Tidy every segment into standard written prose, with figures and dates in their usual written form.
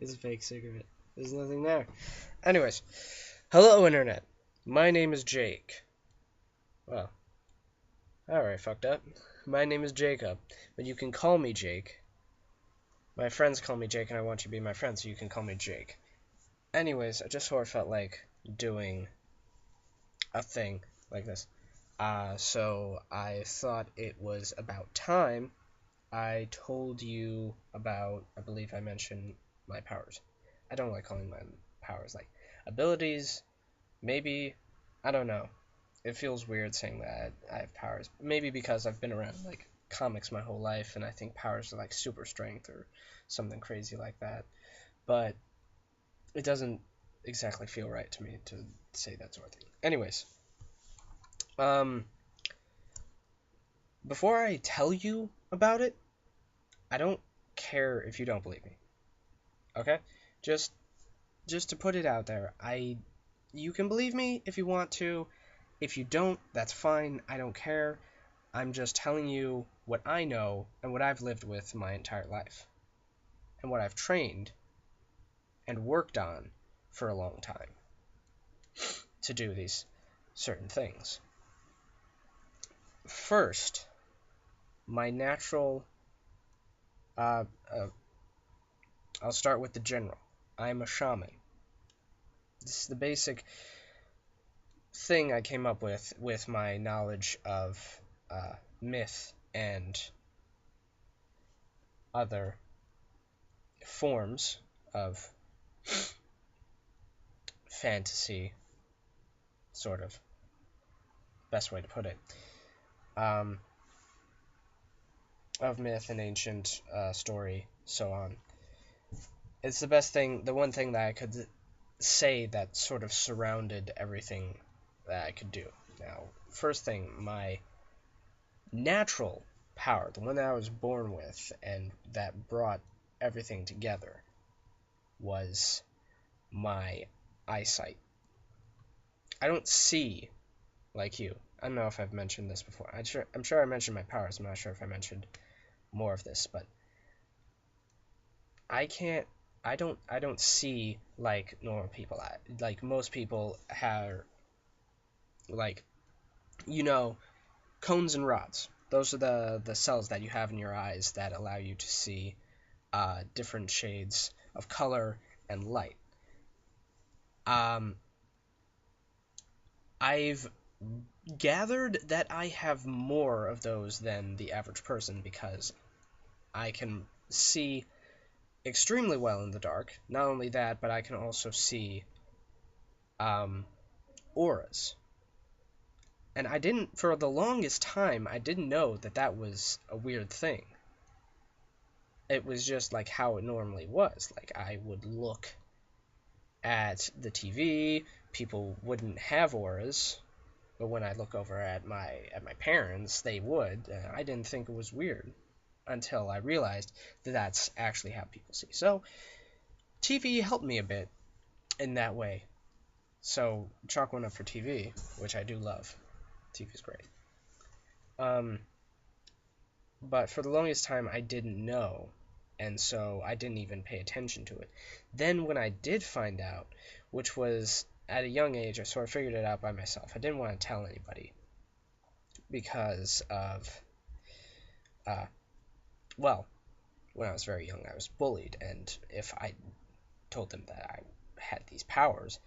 It's a fake cigarette. There's nothing there. Anyways, hello internet. My name is Jake. Well, alright, fucked up. My name is Jacob, but you can call me Jake. My friends call me Jake, and I want you to be my friend, so you can call me Jake. Anyways, I just sort of felt like doing a thing like this. So I thought it was about time I told you about, I believe I mentioned my powers. I don't like calling my powers like abilities, maybe, I don't know. It feels weird saying that I have powers. Maybe because I've been around like comics my whole life and I think powers are like super strength or something crazy like that. But it doesn't exactly feel right to me to say that sort of thing. Anyways, um, before I tell you about it, I don't care if you don't believe me. Okay? Just just to put it out there, you can believe me if you want to. If you don't, that's fine. I don't care. I'm just telling you what I know and what I've lived with my entire life and what I've trained and worked on for a long time to do these certain things. First, my natural uh, uh I'll start with the general. I'm a shaman. This is the basic thing I came up with my knowledge of myth and other forms of fantasy, sort of best way to put it, um, of myth and ancient story, so on. It's the best thing, the one thing that I could say that sort of surrounded everything that I could do. Now, first thing, my natural power, the one that I was born with and that brought everything together, was my eyesight. I don't see like you. I don't know if I've mentioned this before. I'm sure I mentioned my powers. I'm not sure if I mentioned more of this, but I can't. I don't see like normal people. Like most people have, like, you know, cones and rods. Those are the cells that you have in your eyes that allow you to see different shades of color and light. Um, I've gathered that I have more of those than the average person because I can see extremely well in the dark. Not only that, but I can also see um, auras. And I didn't, for the longest time, I didn't know that that was a weird thing. It was just like how it normally was. Like I would look at the TV, people wouldn't have auras, but when I look over at my parents, they would. I didn't think it was weird until I realized that that's actually how people see. So TV helped me a bit in that way. So chalk one up for TV, which I do love. TV's great. Um, but for the longest time, I didn't know, and so I didn't even pay attention to it. Then when I did find out, which was at a young age, I sort of figured it out by myself. I didn't want to tell anybody because of, uh, well, when I was very young, I was bullied, and if I told them that I had these powers,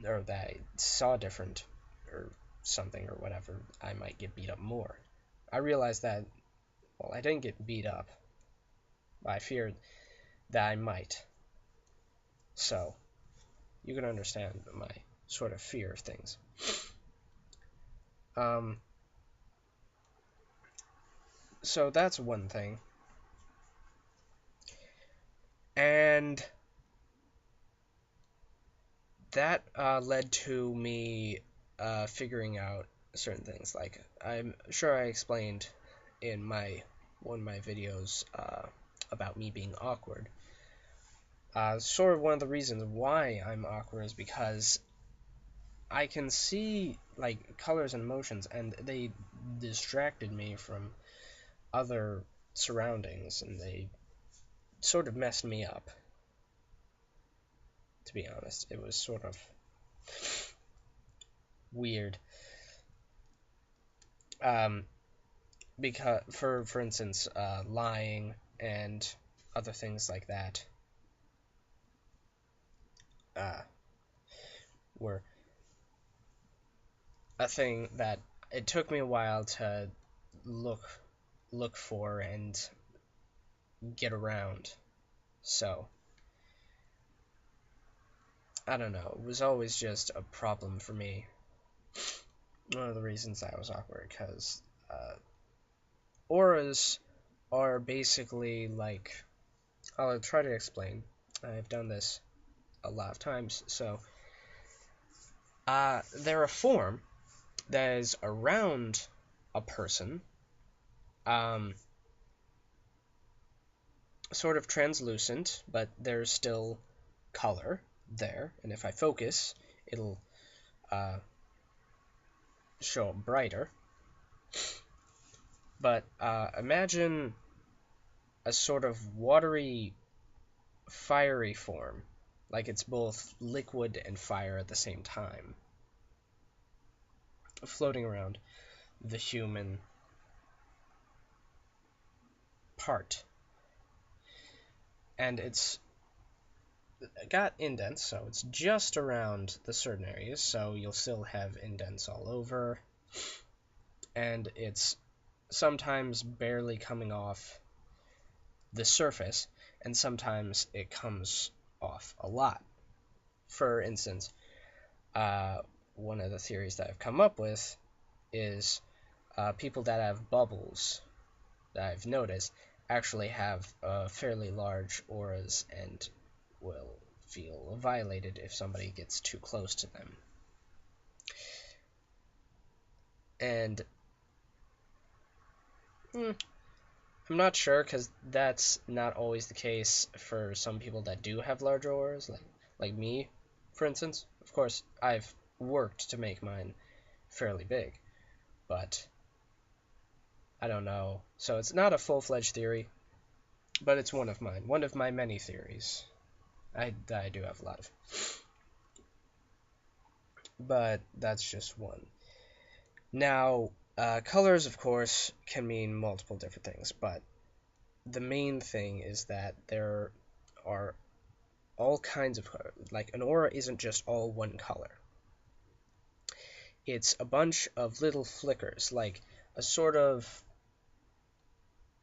or that I saw different, or something, or whatever, I might get beat up more. I realized that, well, I didn't get beat up, but I feared that I might. So, you can understand my sort of fear of things. Um, so that's one thing. And that led to me figuring out certain things. Like, I'm sure I explained in one of my videos about me being awkward. Sort of one of the reasons why I'm awkward is because I can see like colors and emotions, and they distracted me from other surroundings, and they sort of messed me up. to be honest. It was sort of weird. Um, because, for instance, lying and other things like that uh, were a thing that it took me a while to look for and get around. So, I don't know. It was always just a problem for me. One of the reasons I was awkward, because auras are basically like. I'll try to explain. I've done this a lot of times. So, they're a form that is around a person, um, sort of translucent, but there's still color there. And if I focus, it'll uh, show up brighter. But imagine a sort of watery, fiery form, like it's both liquid and fire at the same time, floating around the human part. And it's got indents, so it's just around the certain areas, so you'll still have indents all over. And it's sometimes barely coming off the surface, and sometimes it comes off a lot. For instance, one of the theories that I've come up with is people that have bubbles that I've noticed actually have fairly large auras and will feel violated if somebody gets too close to them. And I'm not sure, because that's not always the case for some people that do have large auras, like me, for instance. Of course, I've worked to make mine fairly big, but I don't know. So it's not a full-fledged theory, but it's one of mine. One of my many theories. I do have a lot of. But that's just one. Now, colors, of course, can mean multiple different things, but the main thing is that there are all kinds of color. Like, an aura isn't just all one color. It's a bunch of little flickers, like a sort of,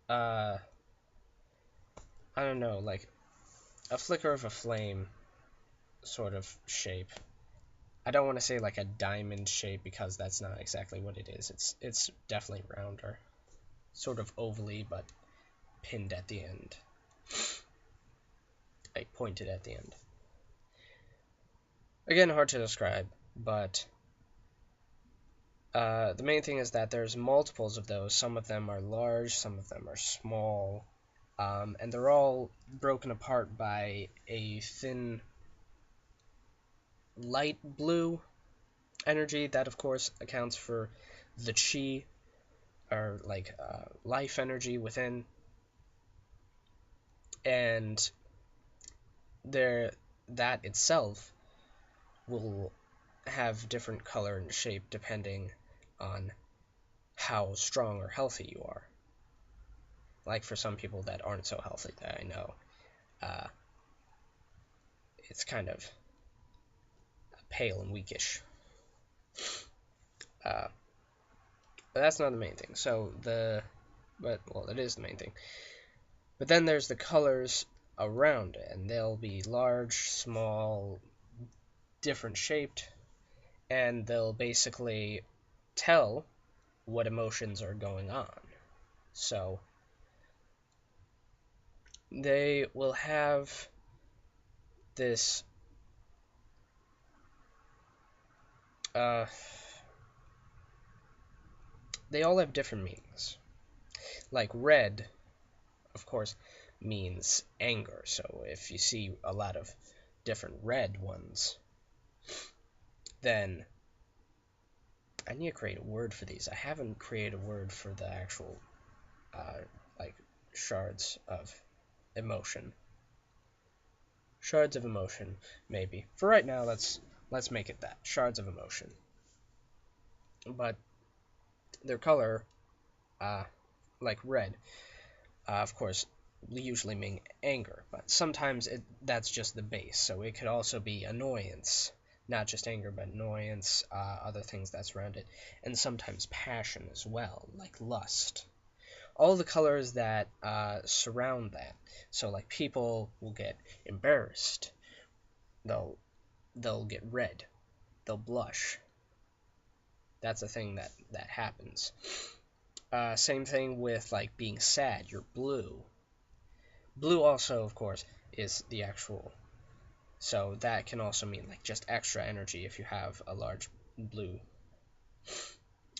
I don't know, like a flicker of a flame sort of shape. I don't want to say like a diamond shape, because that's not exactly what it is. It's definitely rounder, sort of ovally, but pinned at the end, like pointed at the end. Again, hard to describe, but the main thing is that there's multiples of those. Some of them are large, some of them are small, and they're all broken apart by a thin light blue energy that, of course, accounts for the chi, or like life energy within. And that itself will have different color and shape depending on how strong or healthy you are. Like for some people that aren't so healthy that I know, it's kind of pale and weakish. But that's not the main thing. Well, it is the main thing. But then there's the colors around it, and they'll be large, small, different shaped, and they'll basically tell what emotions are going on. So they will have this they all have different meanings. Like red, of course, means anger. So if you see a lot of different red ones, then I need to create a word for these. I haven't created a word for the actual like shards of emotion. Shards of emotion, maybe. For right now, let's make it that. Shards of emotion. But their color, uh, like red, of course, usually mean anger, but sometimes that's just the base. So it could also be annoyance, not just anger, but annoyance, other things that surround it, and sometimes passion as well, like lust. All the colors that surround that. So like people will get embarrassed, they'll get red, they'll blush. That's a thing that happens. Same thing with like being sad. You're blue. Blue also, of course, is the actual. So that can also mean like just extra energy if you have a large blue.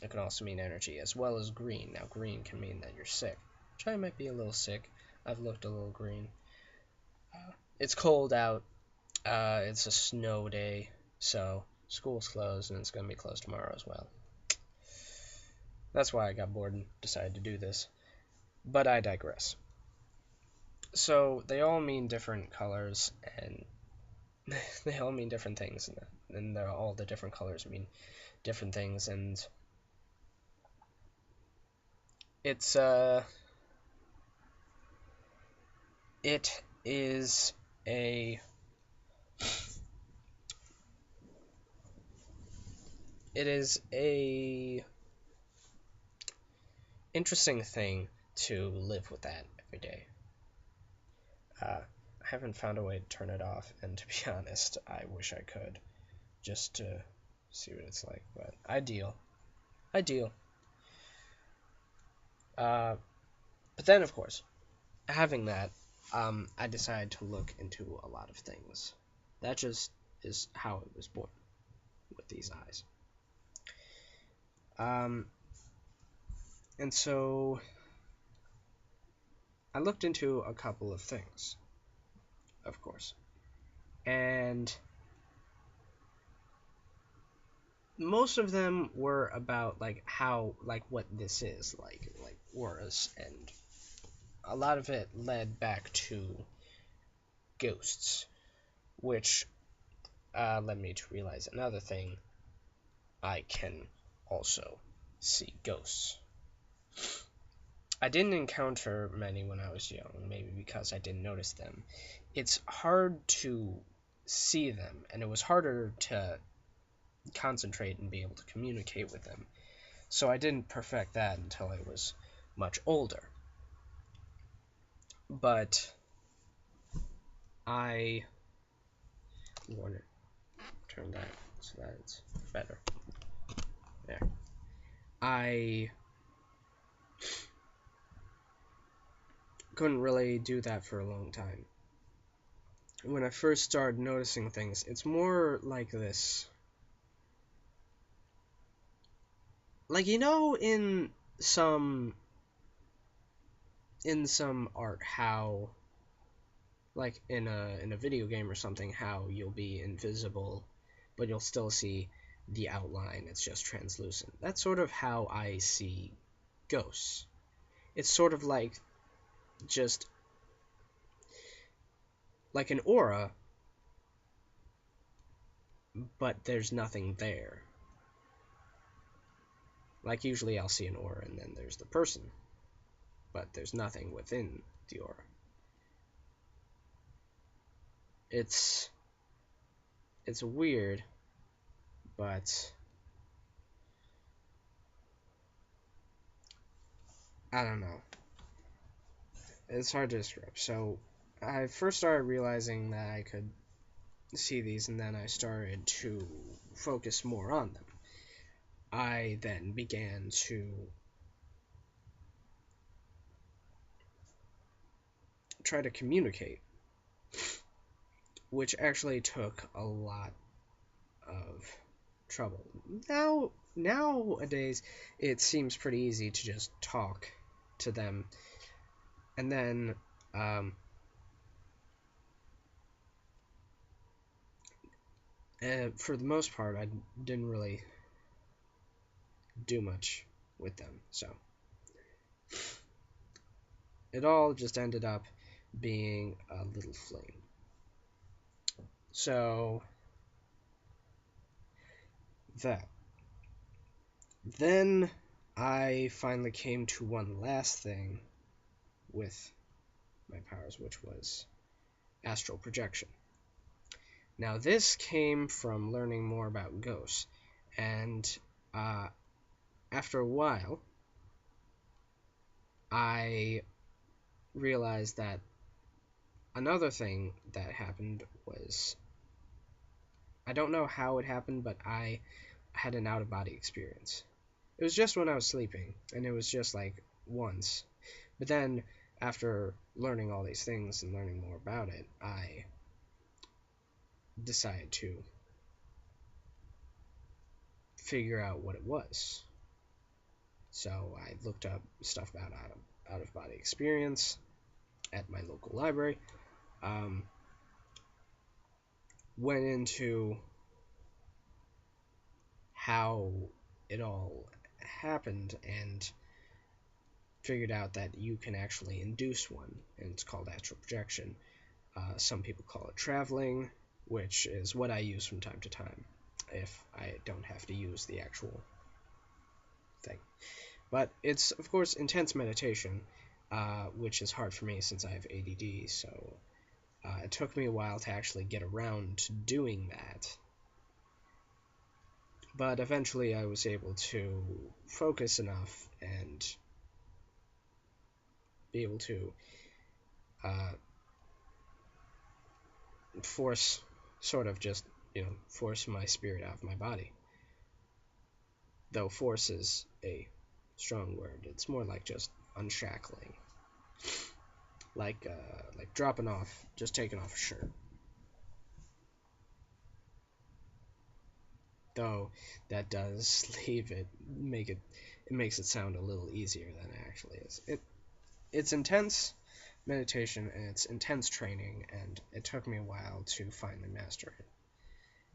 It can also mean energy as well as green. Now green can mean that you're sick. Which I might be a little sick. I've looked a little green. It's cold out. It's a snow day, so school's closed and it's gonna be closed tomorrow as well. That's why I got bored and decided to do this. But I digress. So they all mean different colors, and they all mean different things, and all the different colors mean different things, and it's it is a it is a interesting thing to live with that every day. I haven't found a way to turn it off, and to be honest, I wish I could, just to see what it's like, but ideal. But then, of course, having that, I decided to look into a lot of things. That just is how it was born, with these eyes. Um, and so I looked into a couple of things, of course, and most of them were about like how like what this is like auras, and a lot of it led back to ghosts, which led me to realize another thing. I can also see ghosts. I didn't encounter many when I was young, maybe because I didn't notice them. It's hard to see them, and it was harder to concentrate and be able to communicate with them. So I didn't perfect that until I was much older. But I want to turn that so that it's better. There. I couldn't really do that for a long time. When I first started noticing things, it's more like this. Like, you know, in some art, how like in a video game or something, how you'll be invisible but you'll still see the outline, it's just translucent. That's sort of how I see ghosts. It's sort of like just like an aura, but there's nothing there. Like usually I'll see an aura and then there's the person, but there's nothing within the aura. It's weird, but I don't know. It's hard to describe. So I first started realizing that I could see these, and then I started to focus more on them. I then began to try to communicate, which actually took a lot of trouble. Nowadays, it seems pretty easy to just talk to them, and then for the most part, I didn't really do much with them, so it all just ended up being a little fling. So that. Then I finally came to one last thing with my powers, which was astral projection. Now, this came from learning more about ghosts, and uh, after a while, I realized that another thing that happened was, I don't know how it happened, but I had an out-of-body experience. It was just when I was sleeping, and it was just like once. But then, after learning all these things and learning more about it, I decided to figure out what it was. So I looked up stuff about out-of-body experience at my local library, um, went into how it all happened, and figured out that you can actually induce one, and it's called astral projection. Some people call it traveling, which is what I use from time to time if I don't have to use the actual thing. But it's, of course, intense meditation, which is hard for me since I have ADD, so it took me a while to actually get around to doing that. But eventually I was able to focus enough and be able to uh, force, sort of just, force my spirit out of my body. Though force is a strong word, it's more like just unshackling. Like dropping off, just taking off a shirt. Though that does it makes it sound a little easier than it actually is. It's intense meditation and it's intense training, and it took me a while to finally master it.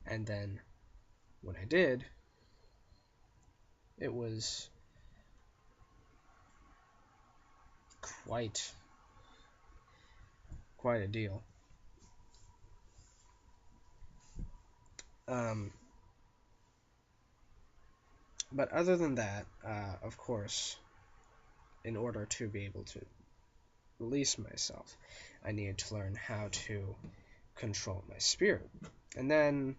And then when I did, it was quite a deal. But other than that, of course, in order to be able to release myself, I needed to learn how to control my spirit. And then,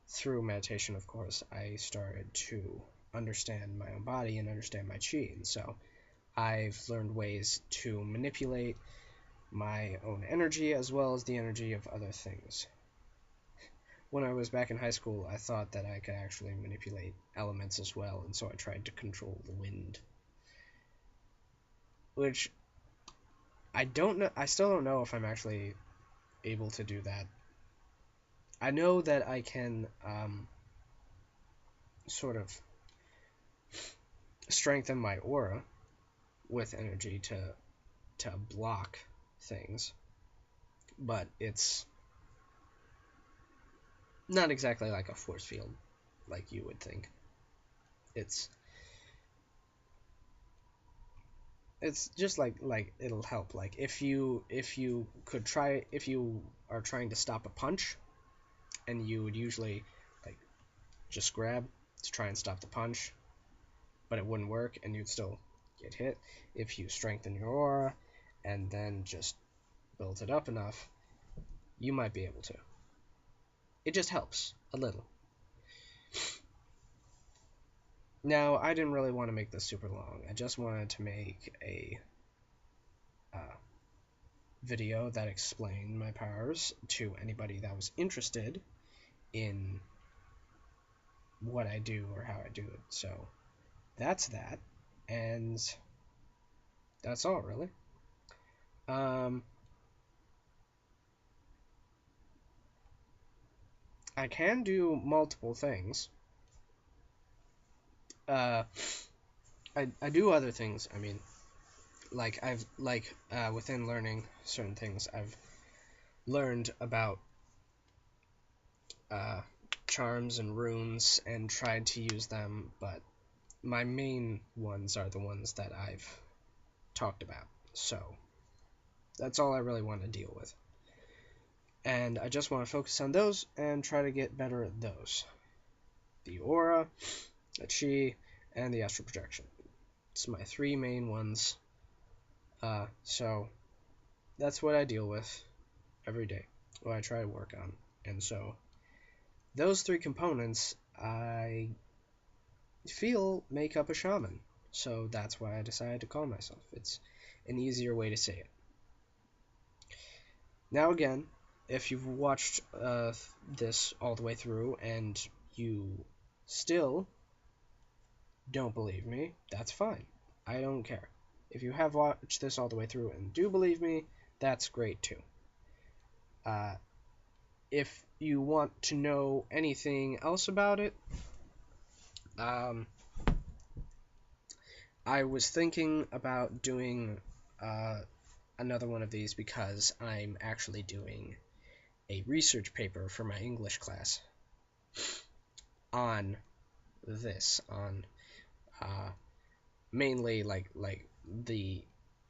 through meditation, of course, I started to understand my own body and understand my chi. And so I've learned ways to manipulate my own energy as well as the energy of other things. When I was back in high school, I thought that I could actually manipulate elements as well, and so I tried to control the wind. Which I don't know. I still don't know if I'm actually able to do that. I know that I can sort of strengthen my aura with energy to block things, but it's not exactly like a force field like you would think. It's just like it'll help. Like if you are trying to stop a punch, and you would usually like just grab to try and stop the punch, but it wouldn't work and you'd still get hit. If you strengthen your aura and then just build it up enough, you might be able to. It just helps a little. Now, I didn't really want to make this super long. I just wanted to make a video that explained my powers to anybody that was interested in what I do or how I do it. So that's that, and that's all really. I can do multiple things. I do other things. I mean, within learning certain things, I've learned about charms and runes and tried to use them, but my main ones are the ones that I've talked about. So that's all I really want to deal with. And I just want to focus on those and try to get better at those. The aura, the chi, and the astral projection. It's my three main ones. So that's what I deal with every day, what I try to work on. And so those three components, I feel make up a shaman. So that's why I decided to call myself. It's an easier way to say it. Now again, if you've watched this all the way through and you still don't believe me, that's fine. I don't care. If you have watched this all the way through and do believe me, that's great too. If you want to know anything else about it, I was thinking about doing another one of these because I'm actually doing a research paper for my English class on this, on mainly like the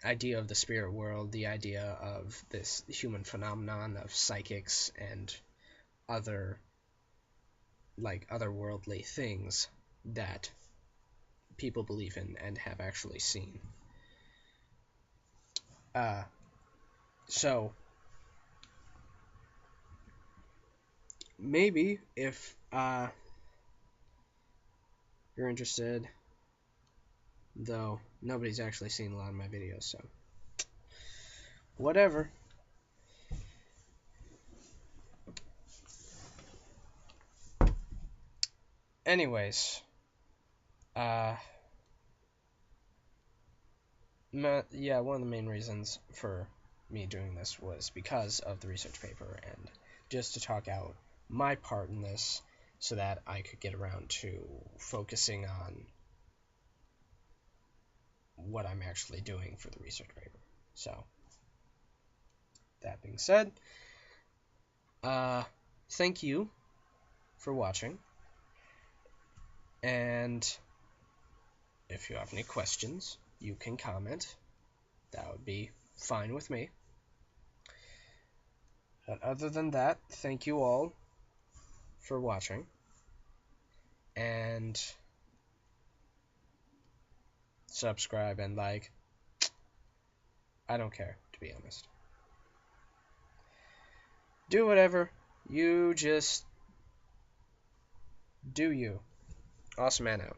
idea of the spirit world, the idea of this human phenomenon of psychics and other otherworldly things that people believe in and have actually seen. So maybe if you're interested, though nobody's actually seen a lot of my videos, so whatever. Anyways, yeah, one of the main reasons for me doing this was because of the research paper and just to talk out my part in this so that I could get around to focusing on what I'm actually doing for the research paper. So, that being said, thank you for watching, and if you have any questions, you can comment. That would be fine with me. But other than that, thank you all for watching, and subscribe and like. I don't care, to be honest. Do whatever. You just do you. Awesome man out.